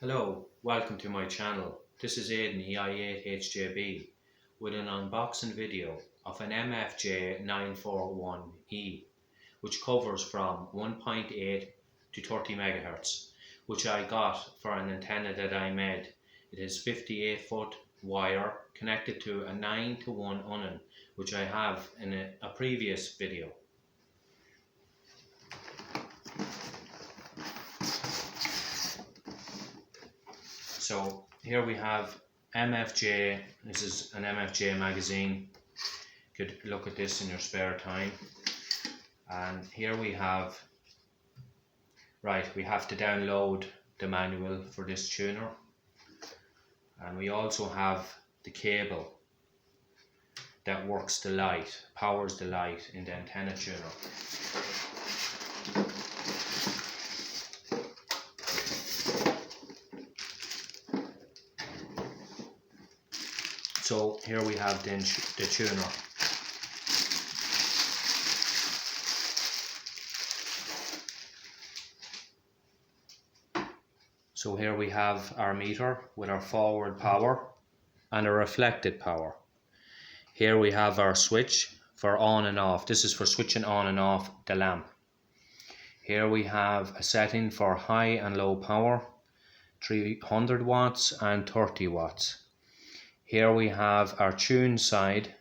Hello, welcome to my channel. This is Aidan EI8HJB with an unboxing video of an MFJ 941E which covers from 1.8 to 30 MHz, which I got for an antenna that I made. It is 58-foot wire connected to a 9-to-1 unit, which I have in a previous video. So here we have MFJ. This is an MFJ magazine. You could look at this in your spare time. And here we have, we have to download the manual for this tuner. And we also have the cable that works the light, powers the light in the antenna tuner. So here we have the tuner. So here we have our meter with our forward power and a reflected power. Here we have our switch for on and off. This is for switching on and off the lamp. Here we have a setting for high and low power, 300 watts and 30 watts. Here we have our tune side,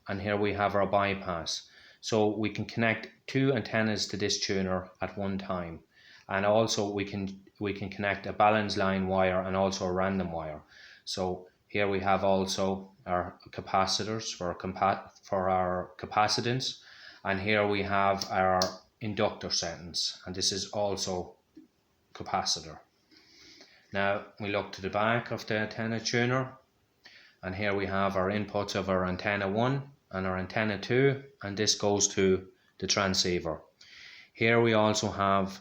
and here we have our bypass. So we can connect two antennas to this tuner at one time, and also we can connect a balance line wire and also a random wire. So here we have also our capacitors for our capacitance, and here we have our inductor settings, and this is also capacitor. Now we look to the back of the antenna tuner. And here we have our inputs of our antenna 1 and our antenna 2, and this goes to the transceiver. Here we also have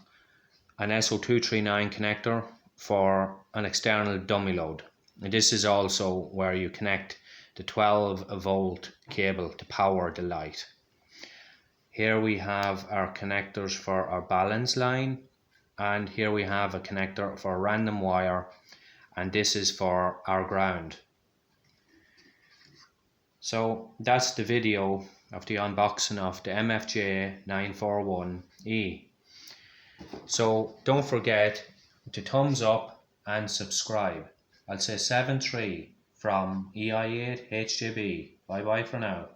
an SO239 connector for an external dummy load. And this is also where you connect the 12-volt cable to power the light. Here we have our connectors for our balance line, and here we have a connector for a random wire, and this is for our ground. So that's the video of the unboxing of the MFJ 941E. So don't forget to thumbs up and subscribe. I'll say 7-3 from EI8HJB. Bye bye for now.